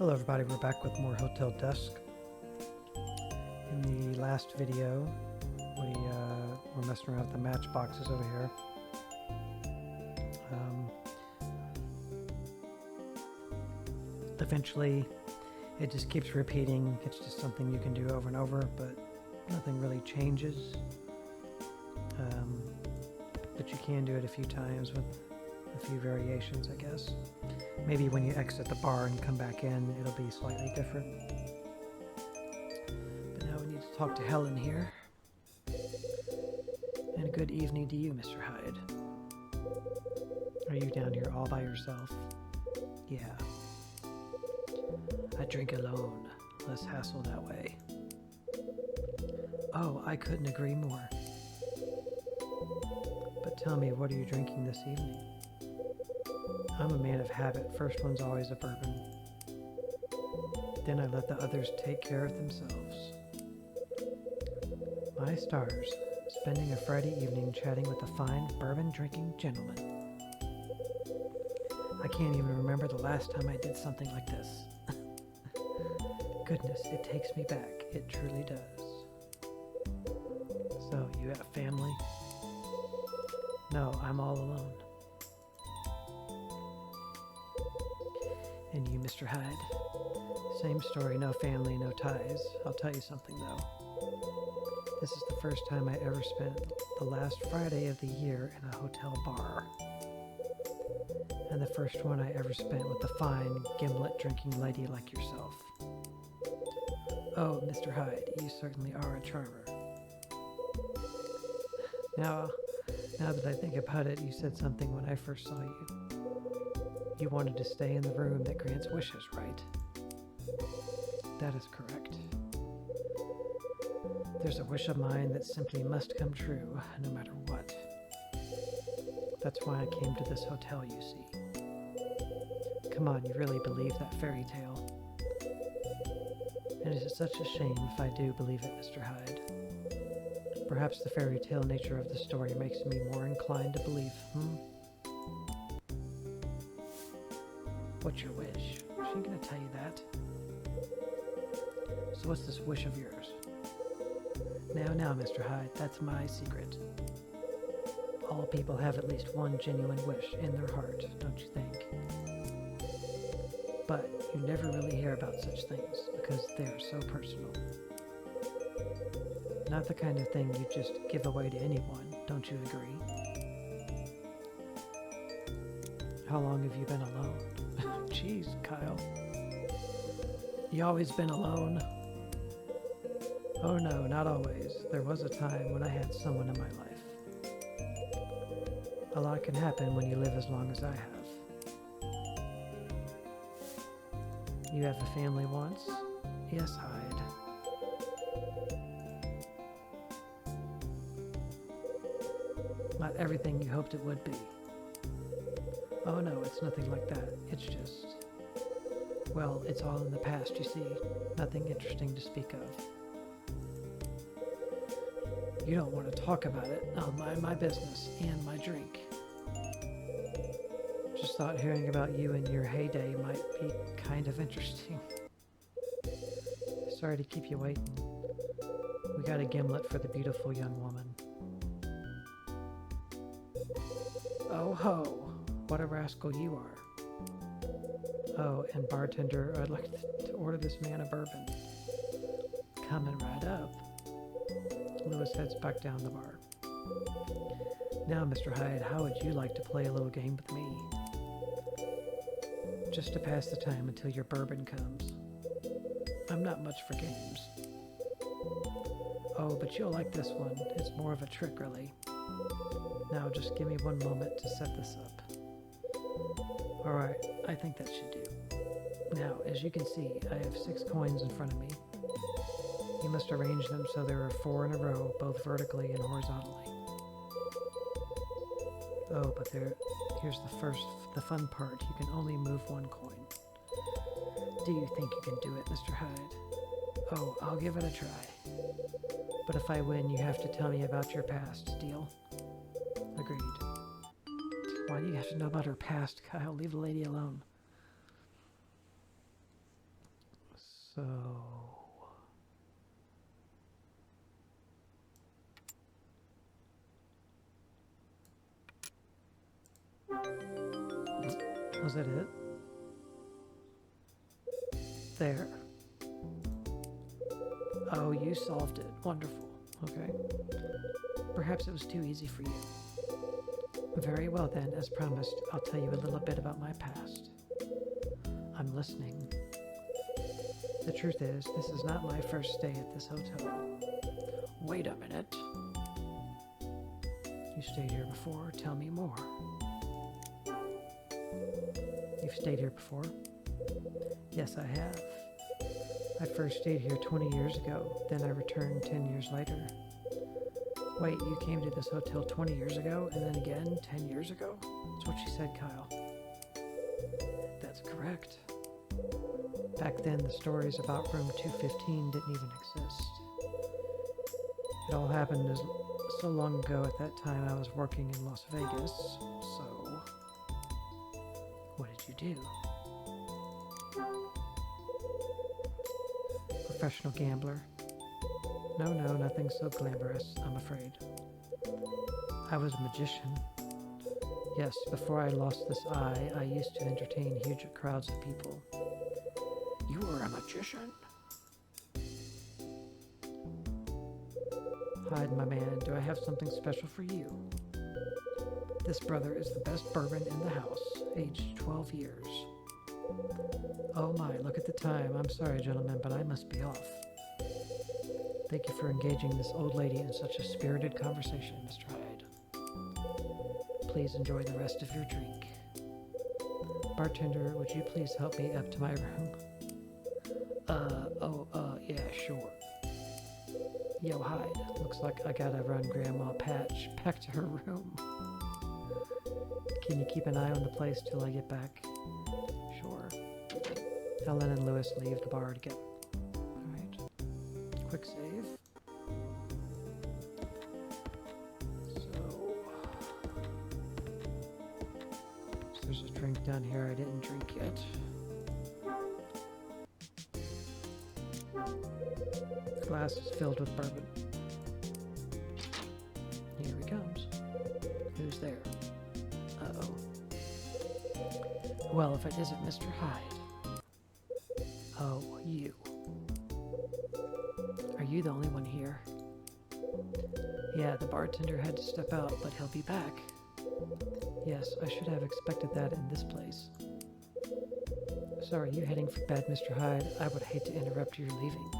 Hello everybody, we're back with more Hotel Dusk. In the last video, we were messing around with the matchboxes over here. Eventually, it just keeps repeating. It's just something you can do over and over, but nothing really changes. But you can do it a few times with a few variations, I guess. Maybe when you exit the bar and come back in, it'll be slightly different. But now we need to talk to Helen here. And a good evening to you, Mr. Hyde. Are you down here all by yourself? Yeah. I drink alone. Less hassle that way. Oh, I couldn't agree more. But tell me, what are you drinking this evening? I'm a man of habit. First one's always a bourbon. Then I let the others take care of themselves. My stars, spending a Friday evening chatting with a fine bourbon-drinking gentleman. I can't even remember the last time I did something like this. Goodness, it takes me back. It truly does. So, you have family? No, I'm all alone. And you, Mr. Hyde? Same story, no family, no ties. I'll tell you something, though. This is the first time I ever spent the last Friday of the year in a hotel bar. And the first one I ever spent with a fine, gimlet-drinking lady like yourself. Oh, Mr. Hyde, you certainly are a charmer. Now that I think about it, you said something when I first saw you. You wanted to stay in the room that grants wishes, right? That is correct. There's a wish of mine that simply must come true, no matter what. That's why I came to this hotel, you see. Come on, you really believe that fairy tale? And it is such a shame if I do believe it, Mr. Hyde. Perhaps the fairy tale nature of the story makes me more inclined to believe, What's your wish? Is she gonna tell you that? So what's this wish of yours? Now, Mr. Hyde, that's my secret. All people have at least one genuine wish in their heart, don't you think? But you never really hear about such things because they're so personal. Not the kind of thing you just give away to anyone, don't you agree? How long have you been alone? Jeez, Kyle. You always been alone? Oh no, not always. There was a time when I had someone in my life. A lot can happen when you live as long as I have. You have a family once? Yes, Hyde. Not everything you hoped it would be. Oh no, it's nothing like that. It's just... well, it's all in the past, you see. Nothing interesting to speak of. You don't want to talk about it. I'll mind my business and my drink. Just thought hearing about you in your heyday might be kind of interesting. Sorry to keep you waiting. We got a gimlet for the beautiful young woman. Oh ho! What a rascal you are. Oh, and bartender, I'd like to order this man a bourbon. Coming right up. Lewis heads back down the bar. Now, Mr. Hyde, how would you like to play a little game with me? Just to pass the time until your bourbon comes. I'm not much for games. Oh, but you'll like this one. It's more of a trick, really. Now, just give me one moment to set this up. Alright, I think that should do. Now, as you can see, I have 6 coins in front of me. You must arrange them so there are 4 in a row, both vertically and horizontally. Oh, but here's the fun part. You can only move 1 coin. Do you think you can do it, Mr. Hyde? Oh, I'll give it a try. But if I win, you have to tell me about your past. Deal? Agreed. Why do you have to know about her past, Kyle? Leave the lady alone. So... Was that it? There. Oh, you solved it. Wonderful. Okay. Perhaps it was too easy for you. Very well then, as promised, I'll tell you a little bit about my past. I'm listening. The truth is, this is not my first stay at this hotel. Wait a minute. You stayed here before. Tell me more. You've stayed here before? Yes, I have. I first stayed here 20 years ago, then I returned 10 years later. Wait, you came to this hotel 20 years ago, and then again 10 years ago? That's what she said, Kyle. That's correct. Back then, the stories about room 215 didn't even exist. It all happened so long ago. At that time, I was working in Las Vegas, so... What did you do? Professional gambler. No, nothing so glamorous, I'm afraid. I was a magician. Yes, before I lost this eye, I used to entertain huge crowds of people. You were a magician? Hyde, my man, do I have something special for you? This brother is the best bourbon in the house, aged 12 years. Oh my, look at the time. I'm sorry, gentlemen, but I must be off. Thank you for engaging this old lady in such a spirited conversation, Mr. Hyde. Please enjoy the rest of your drink. Bartender, would you please help me up to my room? Yeah, sure. Yo, Hyde, looks like I gotta run Grandma Patch back to her room. Can you keep an eye on the place till I get back? Sure. Helen and Lewis leave the bar together. Alright. Quick save. So there's a drink down here I didn't drink yet. The glass is filled with bourbon. Here he comes. Who's there? Uh-oh. Well, if it isn't Mr. Hyde. Oh, you. Are you the only one here? Yeah, the bartender had to step out, but he'll be back. Yes, I should have expected that in this place. So are you heading for bed, Mr. Hyde? I would hate to interrupt your leaving.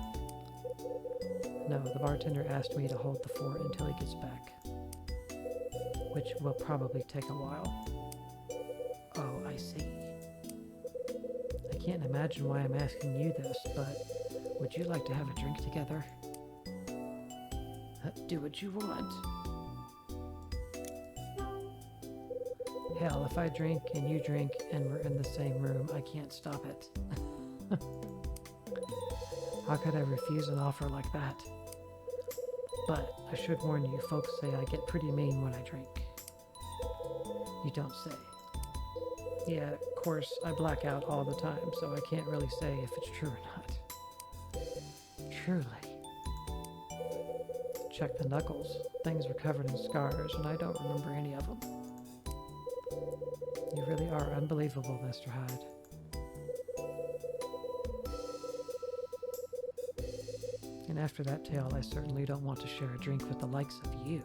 No, the bartender asked me to hold the fort until he gets back. Which will probably take a while. Oh, I see. I can't imagine why I'm asking you this, but would you like to have a drink together? Do what you want. Hell, if I drink and you drink and we're in the same room, I can't stop it. How could I refuse an offer like that? But I should warn you, folks say I get pretty mean when I drink. You don't say. Yeah, of course, I black out all the time, so I can't really say if it's true or not. Truly. Check the knuckles. Things were covered in scars, and I don't remember any of them. You really are unbelievable, Mr. Hyde. And after that tale, I certainly don't want to share a drink with the likes of you.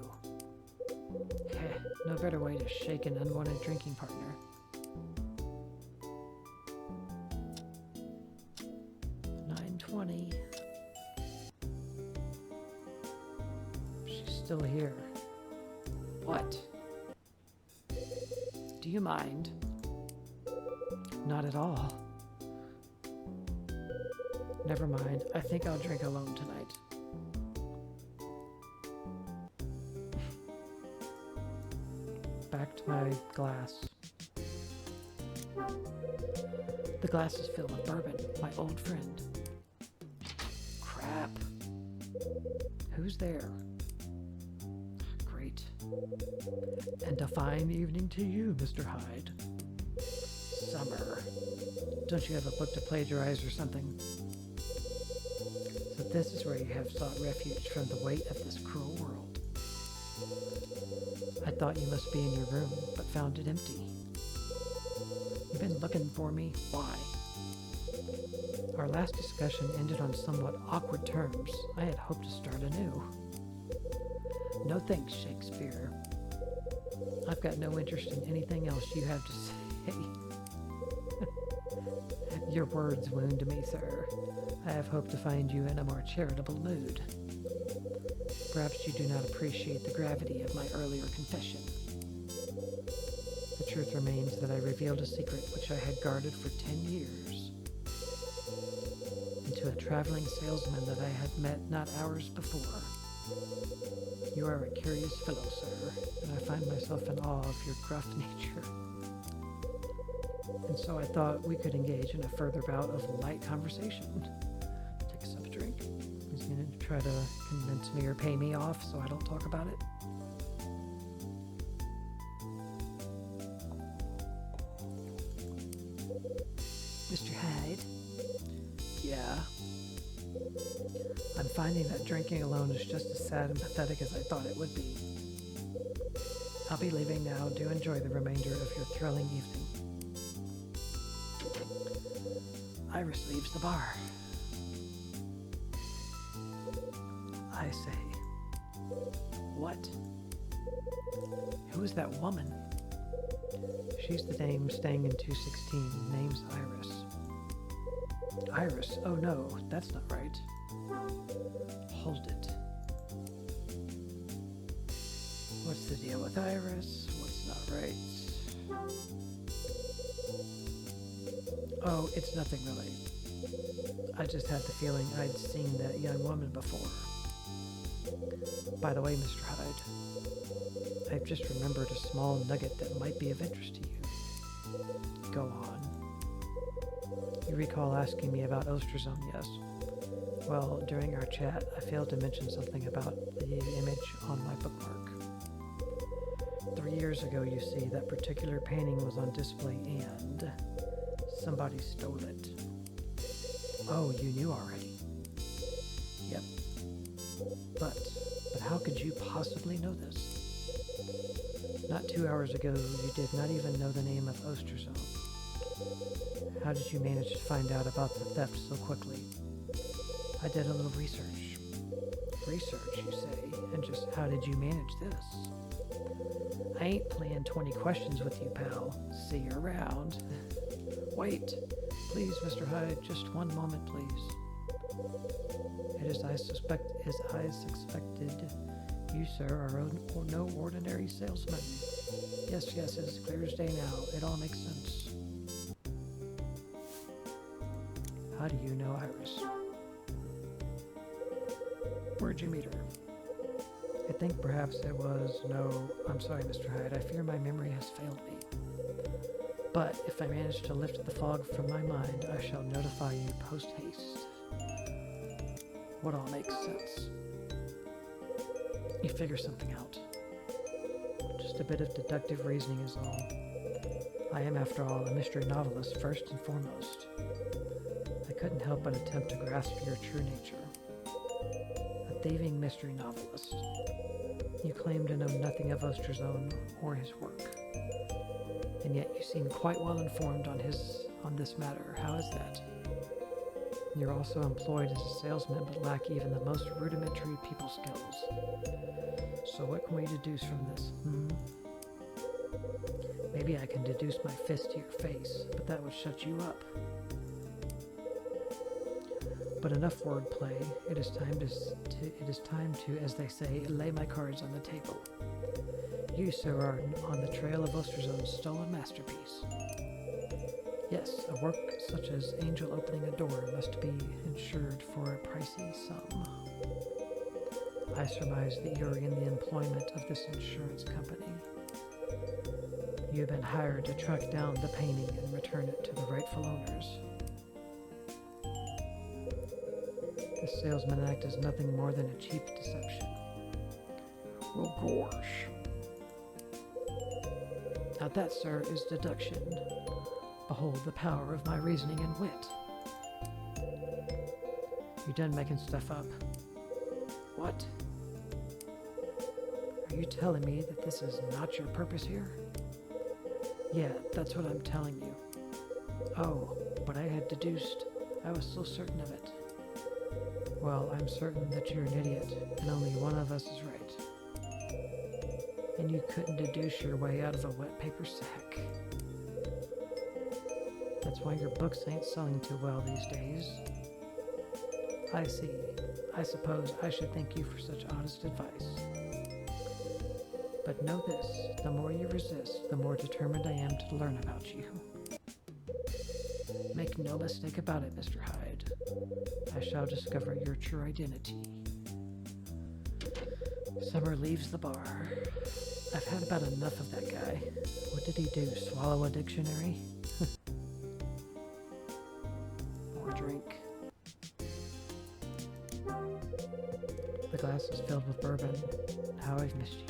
Heh, no better way to shake an unwanted drinking partner. She's still here. What? Do you mind? Not at all. Never mind. I think I'll drink alone tonight. Back to my glass. The glass is filled with bourbon, my old friend. Crap. Who's there? Great. And a fine evening to you, Mr. Hyde. Summer. Don't you have a book to plagiarize or something? this is where you have sought refuge from the weight of this cruel world. I thought you must be in your room, but found it empty. You've been looking for me? Why? Our last discussion ended on somewhat awkward terms. I had hoped to start anew. No thanks, Shakespeare. I've got no interest in anything else you have to say. Your words wound me, sir. I have hoped to find you in a more charitable mood. Perhaps you do not appreciate the gravity of my earlier confession. The truth remains that I revealed a secret which I had guarded for 10 years. And to a traveling salesman that I had met not hours before. You are a curious fellow, sir, and I find myself in awe of your gruff nature. And so I thought we could engage in a further bout of light conversation. Take a sip of drink. He's going to try to convince me or pay me off so I don't talk about it. Mr. Hyde? Yeah? I'm finding that drinking alone is just as sad and pathetic as I thought it would be. I'll be leaving now. Do enjoy the remainder of your thrilling evening. Iris leaves the bar. I say, what? Who is that woman? She's the dame staying in 216. Name's Iris. Iris? Oh no, that's not right. Hold it. What's the deal with Iris? What's not right? Oh, it's nothing really. I just had the feeling I'd seen that young woman before. By the way, Mr. Hyde, I've just remembered a small nugget that might be of interest to you. Go on. You recall asking me about Osterzone, yes? Well, during our chat, I failed to mention something about the image on my bookmark. 3 years ago, you see, that particular painting was on display and somebody stole it. Oh, you knew already? Yep. But how could you possibly know this? Not 2 hours ago, you did not even know the name of Osterzone. How did you manage to find out about the theft so quickly? I did a little research. Research, you say? And just how did you manage this? I ain't playing 20 questions with you, pal. See you around. Wait. Please, Mr. Hyde, just one moment, please. It is as I suspected. You, sir, are no ordinary salesman. Yes, it is clear as day now. It all makes sense. How do you know Iris? Where'd you meet her? I think perhaps it was... No, I'm sorry, Mr. Hyde. I fear my memory has failed me. But if I manage to lift the fog from my mind, I shall notify you post-haste. What all makes sense? You figure something out. Just a bit of deductive reasoning is all. I am, after all, a mystery novelist first and foremost. I couldn't help but attempt to grasp your true nature. A thieving mystery novelist. You claim to know nothing of Osterzone or his work. And yet you seem quite well informed on this matter. How is that? You're also employed as a salesman, but lack even the most rudimentary people skills. So what can we deduce from this? Maybe I can deduce my fist to your face, but that would shut you up. But enough wordplay. It is time to, as they say, lay my cards on the table. You, sir, are on the trail of Osterzone's stolen masterpiece. Yes, a work such as angel opening a door must be insured for a pricey sum. I surmise that you're in the employment of this insurance company. You've been hired to track down the painting and return it to the rightful owners. The salesman act is nothing more than a cheap deception. Well, gosh. Now that, sir, is deduction. Behold the power of my reasoning and wit. You done making stuff up? What? Are you telling me that this is not your purpose here? Yeah, that's what I'm telling you. Oh, but I had deduced. I was so certain of it. Well, I'm certain that you're an idiot, and only one of us is right. And you couldn't deduce your way out of a wet paper sack. That's why your books ain't selling too well these days. I see. I suppose I should thank you for such honest advice. But know this, the more you resist, the more determined I am to learn about you. Make no mistake about it, Mr. Hyde. I shall discover your true identity. Summer leaves the bar. I've had about enough of that guy. What did he do, swallow a dictionary? More drink. The glass is filled with bourbon. How I've missed you.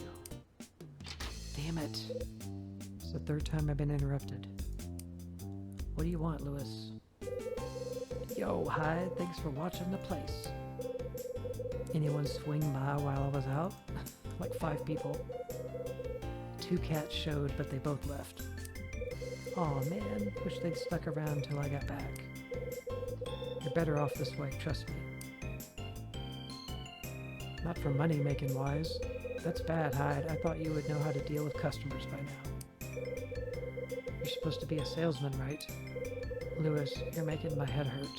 Damn it. It's the third time I've been interrupted. What do you want, Lewis? Yo, Hyde, thanks for watching the place. Anyone swing by while I was out? Like 5 people. 2 cats showed, but they both left. Aw, man, wish they'd stuck around until I got back. You're better off this way, trust me. Not for money-making wise. That's bad, Hyde. I thought you would know how to deal with customers by now. You're supposed to be a salesman, right? Lewis, you're making my head hurt.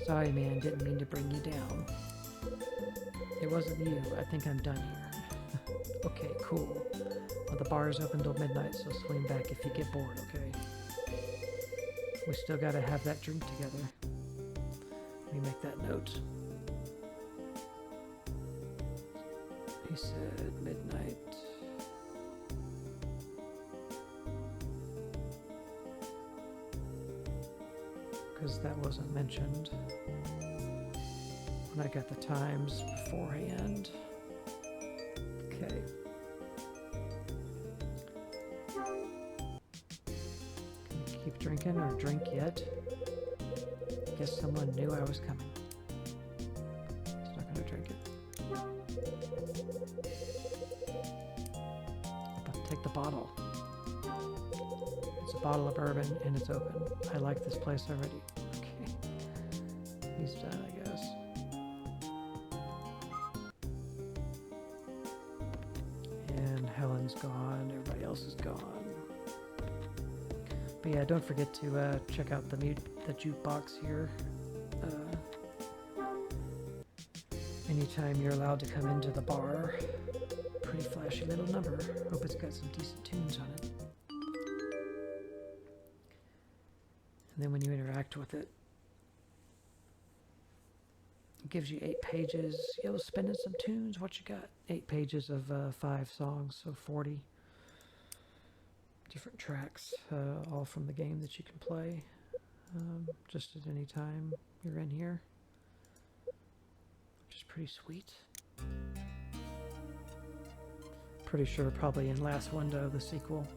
Sorry, man, didn't mean to bring you down. It wasn't you. I think I'm done here. Okay, cool. Well, the bar is open till midnight, so swing back if you get bored, okay? We still gotta have that drink together. Let me make that note. He said midnight. Because that wasn't mentioned when I got the times beforehand. Okay. Can you keep drinking or drink yet? Guess someone knew I was coming. He's not gonna drink it. But take the bottle. It's a bottle of bourbon and it's open. I like this place already. Okay. He's done, I guess. And Helen's gone. Everybody else is gone. But yeah, don't forget to check out the jukebox here. Anytime you're allowed to come into the bar. Pretty flashy little number. Hope it's got some decent tunes on it. And then when you interact with it, it gives you 8 pages. Yo, spinning some tunes. What you got? 8 pages of 5 songs, so 40 different tracks, all from the game that you can play just at any time you're in here, which is pretty sweet. Pretty sure probably in Last Window, the sequel,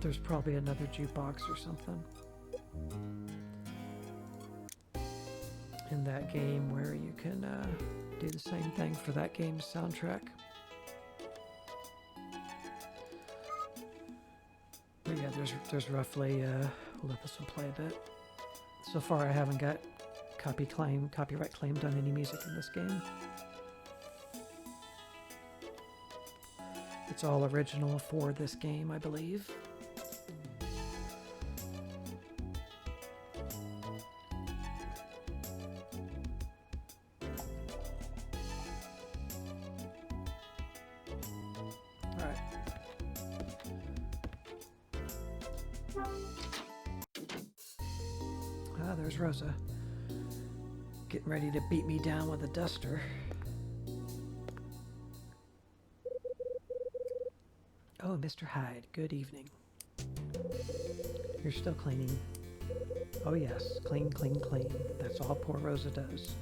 there's probably another jukebox or something in that game where you can do the same thing for that game's soundtrack. But yeah, there's roughly, we'll let this one play a bit. So far I haven't got copyright claimed on any music in this game. It's all original for this game, I believe. Alright. Ah, there's Rosa. Getting ready to beat me down with a duster. Oh, Mr. Hyde, good evening. You're still cleaning. Oh yes, clean, clean, clean. That's all poor Rosa does.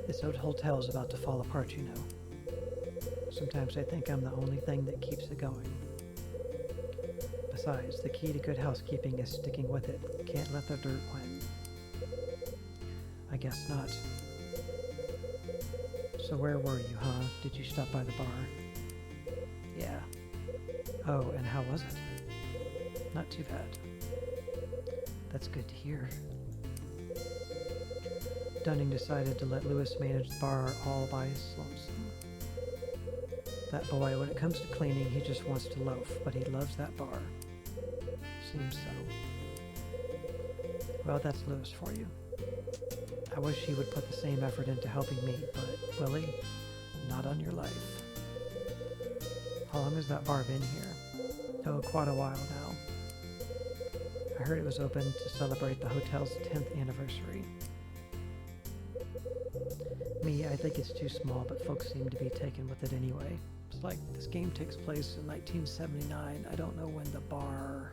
This old hotel's about to fall apart, you know. Sometimes I think I'm the only thing that keeps it going. Besides, the key to good housekeeping is sticking with it. Can't let the dirt win. I guess not. So where were you, huh? Did you stop by the bar? Yeah. Oh, and how was it? Not too bad. That's good to hear. Dunning decided to let Lewis manage the bar all by his lonesome. That boy, when it comes to cleaning, he just wants to loaf, but he loves that bar. Seems so. Well, that's Lewis for you. I wish he would put the same effort into helping me, but, Willie, not on your life. How long has that bar been here? Oh, quite a while now. I heard it was open to celebrate the hotel's 10th anniversary. Me, I think it's too small, but folks seem to be taken with it anyway. It's like this game takes place in 1979. I don't know when the bar,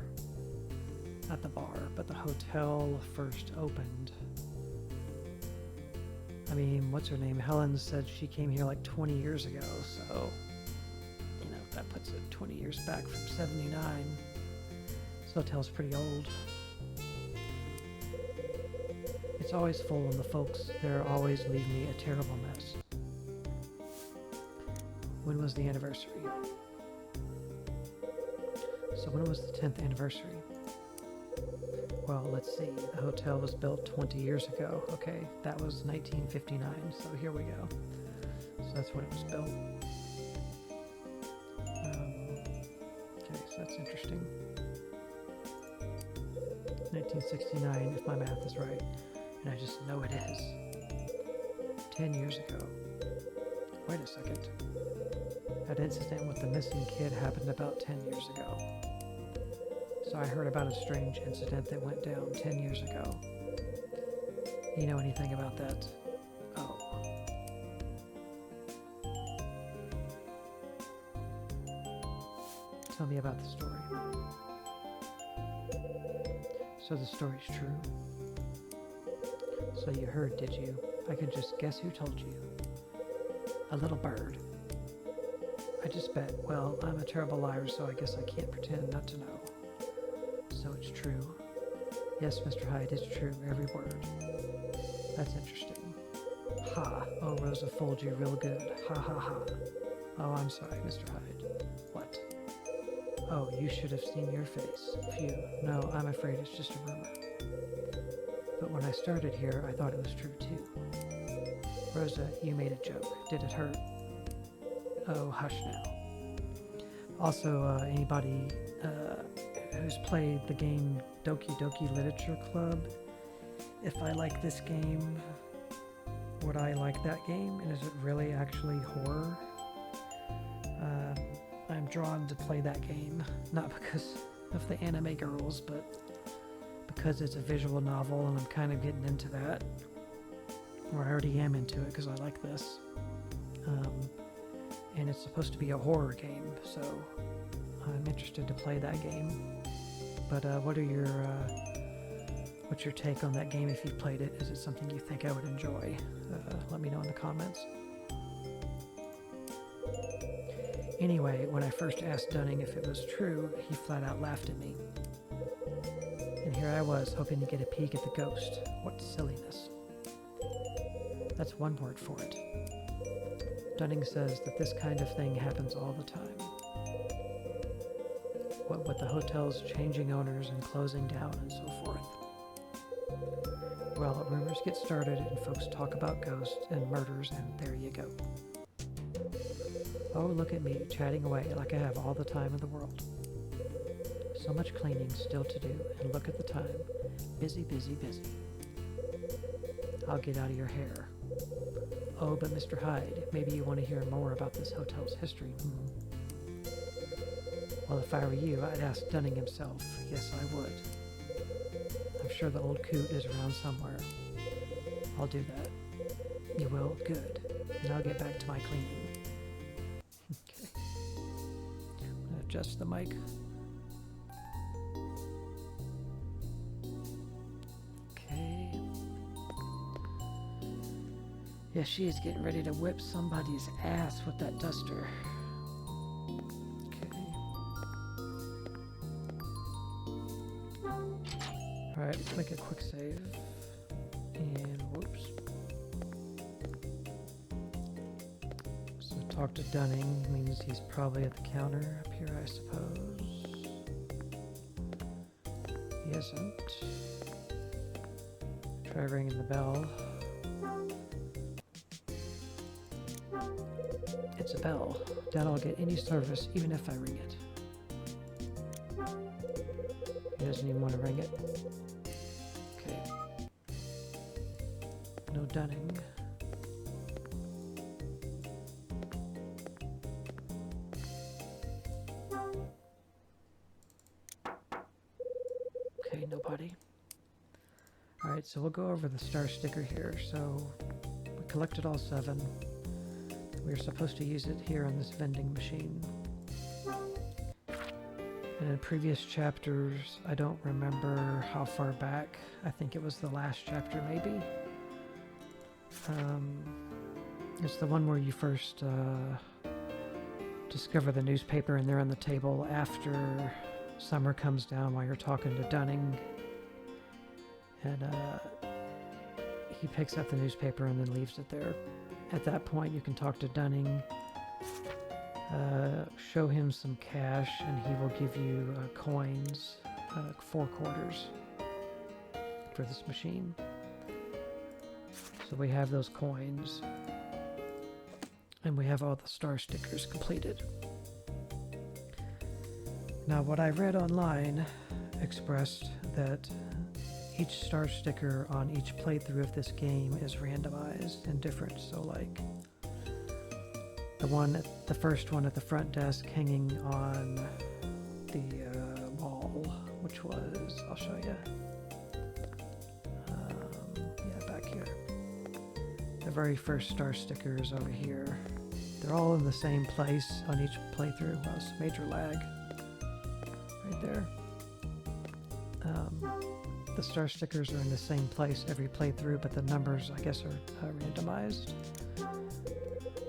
not the bar, but the hotel first opened. I mean, what's her name? Helen said she came here like 20 years ago, so, you know, that puts it 20 years back from 79. This hotel's pretty old. It's always full, and the folks there always leave me a terrible mess. When was the anniversary? So when was the 10th anniversary? Well, let's see. The hotel was built 20 years ago. Okay, that was 1959, so here we go. So that's when it was built. Okay, so that's interesting. 1969, if my math is right. And I just know it is. 10 years ago. Wait a second. That incident with the missing kid happened about 10 years ago. So I heard about a strange incident that went down 10 years ago. You know anything about that? Oh. Tell me about the story. So the story's true? So you heard, did you? I can just guess who told you. A little bird. I just bet. Well, I'm a terrible liar, so I guess I can't pretend not to know. So it's true. Yes, Mr. Hyde, it's true, every word. That's interesting. Ha! Oh, Rosa fooled you real good. Ha ha ha. Oh, I'm sorry, Mr. Hyde. What? Oh, you should have seen your face. Phew. No, I'm afraid it's just a rumor. But when I started here, I thought it was true too. Rosa, you made a joke. Did it hurt? Oh, hush now. Also, anybody who's played the game Doki Doki Literature Club, if I like this game, would I like that game? And is it really actually horror? I'm drawn to play that game, not because of the anime girls, but because it's a visual novel and I'm kind of getting into that. Or I already am into it because I like this. And it's supposed to be a horror game, so I'm interested to play that game. But what's your take on that game if you've played it? Is it something you think I would enjoy? Let me know in the comments. Anyway, when I first asked Dunning if it was true, he flat out laughed at me. And here I was, hoping to get a peek at the ghost. What silliness. That's one word for it. Dunning says that this kind of thing happens all the time. What with the hotels changing owners and closing down and so forth. Well, rumors get started and folks talk about ghosts and murders, and there you go. Oh, look at me, chatting away like I have all the time in the world. So much cleaning still to do, and look at the time. Busy, busy, busy. I'll get out of your hair. Oh, but Mr. Hyde, maybe you want to hear more about this hotel's history. Well, if I were you, I'd ask Dunning himself. Yes, I would. I'm sure the old coot is around somewhere. I'll do that. You will? Good. And I'll get back to my cleaning. Okay. I'm going to adjust the mic. Okay. Yeah, she is getting ready to whip somebody's ass with that duster. Okay. Alright, let's make a quick save. And whoops. Talk to Dunning means he's probably at the counter up here, I suppose. He isn't. Try ringing the bell. It's a bell. Doubt I'll get any service even if I ring it. He doesn't even want to ring it. Okay. No Dunning. Okay, nobody. Alright, so we'll go over the star sticker here. So we collected all 7. We're supposed to use it here on this vending machine. And in previous chapters, I don't remember how far back. I think it was the last chapter, maybe. It's the one where you first discover the newspaper and they're on the table after Summer comes down while you're talking to Dunning. And he picks up the newspaper and then leaves it there. At that point, you can talk to Dunning, show him some cash, and he will give you coins, 4 quarters for this machine. So we have those coins, and we have all the star stickers completed. Now, what I read online expressed that each star sticker on each playthrough of this game is randomized and different. So like the first one at the front desk hanging on the wall, which was, I'll show you. Yeah, back here. The very first star sticker is over here. They're all in the same place on each playthrough. Well, it's major lag right there. The star stickers are in the same place every playthrough, but the numbers, I guess, are randomized.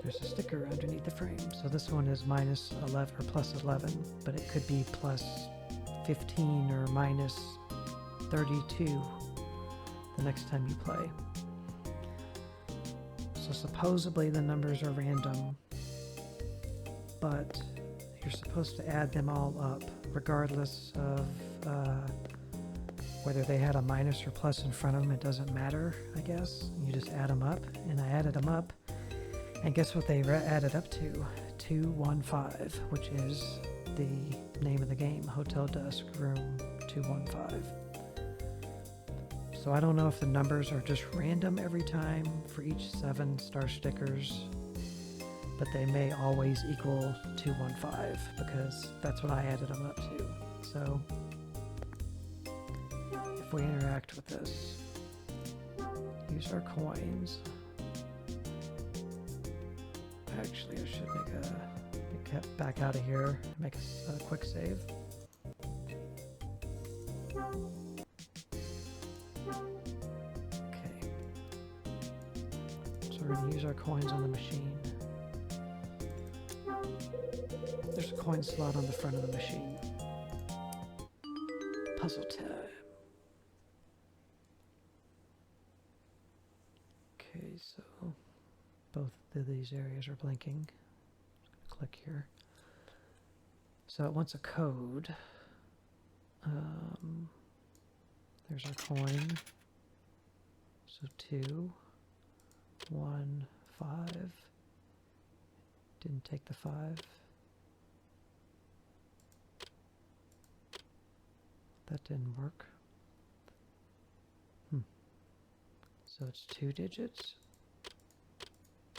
There's a sticker underneath the frame. So this one is minus 11 or plus 11, but it could be plus 15 or minus 32 the next time you play. So supposedly the numbers are random, but you're supposed to add them all up regardless of whether they had a minus or plus in front of them. It doesn't matter, I guess. You just add them up, and I added them up, and guess what they added up to? 215, which is the name of the game, Hotel Dusk, room 215. So I don't know if the numbers are just random every time for each 7 star stickers, but they may always equal 215 because that's what I added them up to. So if we interact with this, use our coins. Actually, I should get back out of here and make a quick save. Okay. So we're going to use our coins on the machine. There's a coin slot on the front of the machine. Puzzle time. Okay, so both of these areas are blinking. Just gonna click here. So it wants a code. There's our coin. So 2, 1, 5. Didn't take the 5. That didn't work. So it's 2 digits.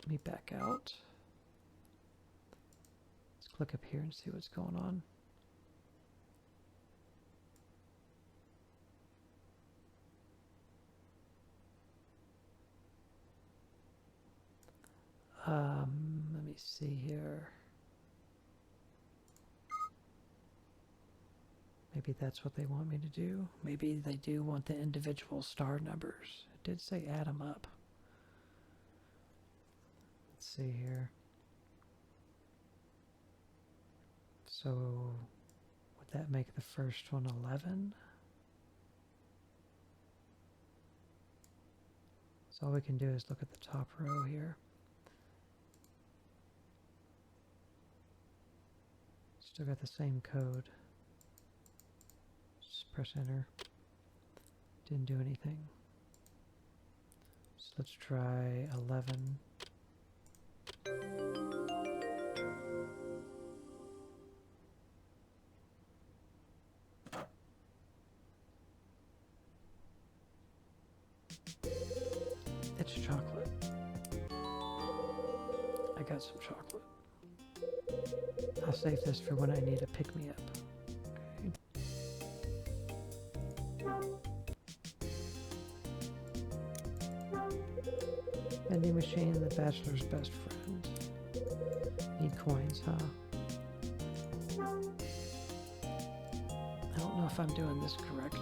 Let me back out. Let's click up here and see what's going on. Let me see here. Maybe that's what they want me to do. Maybe they do want the individual star numbers. It did say add them up. Let's see here. So would that make the first one 11? So all we can do is look at the top row here. Still got the same code. Just press enter. Didn't do anything. So let's try 11. It's chocolate. I got some chocolate. I'll save this for when I need a pick-me-up. Okay. Vending machine, the bachelor's best friend. Need coins, huh? I don't know if I'm doing this correct.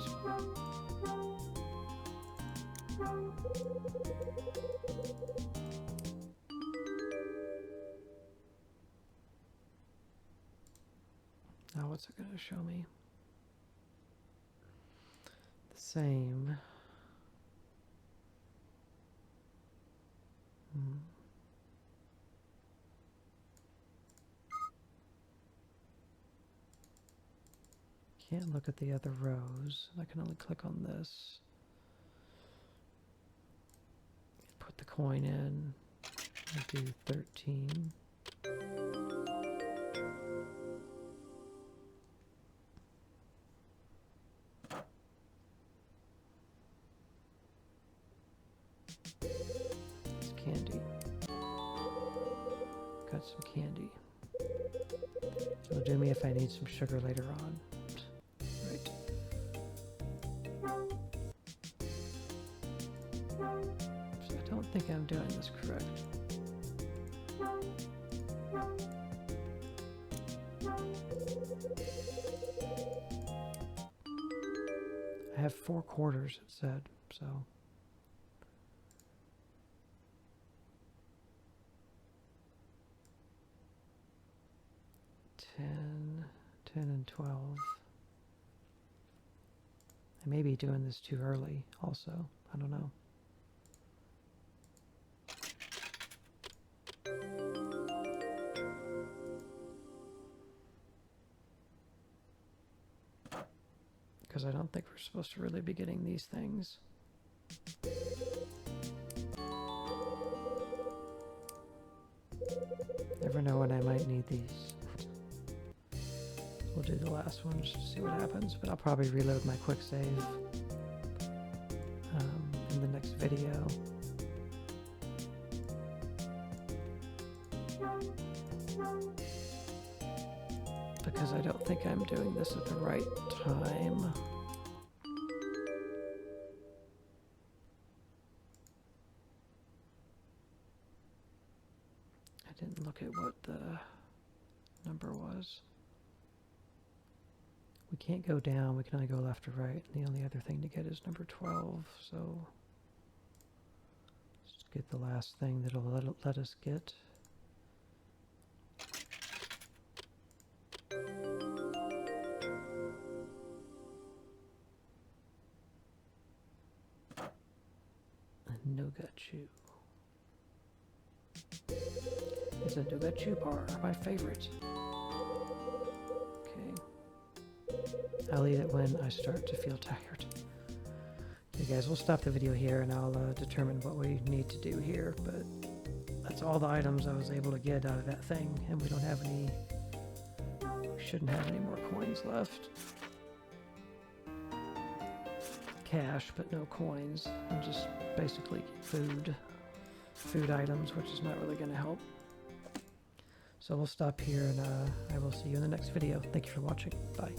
Now what's it going to show me? The same. Can't look at the other rows. I can only click on this. Put the coin in. I do 13. It's candy. Got some candy. It'll do me if I need some sugar later on. Right. So I don't think I'm doing this correct. I have 4 quarters, it said, so. $10 and $12. I may be doing this too early also. I don't know. Because I don't think we're supposed to really be getting these things. Never know when I might need these. We'll do the last one just to see what happens, but I'll probably reload my quick save in the next video. Because I don't think I'm doing this at the right time. I didn't look at what the number was. We can't go down, we can only go left or right. The only other thing to get is number 12, so let's get the last thing that'll let us get. A nougat chew. It's a nougat chew bar, my favorite. I'll eat it when I start to feel tired. Okay guys, we'll stop the video here and I'll determine what we need to do here, but that's all the items I was able to get out of that thing, and we don't have any, we shouldn't have any more coins left. Cash, but no coins, and just basically food items, which is not really going to help. So we'll stop here and I will see you in the next video. Thank you for watching. Bye.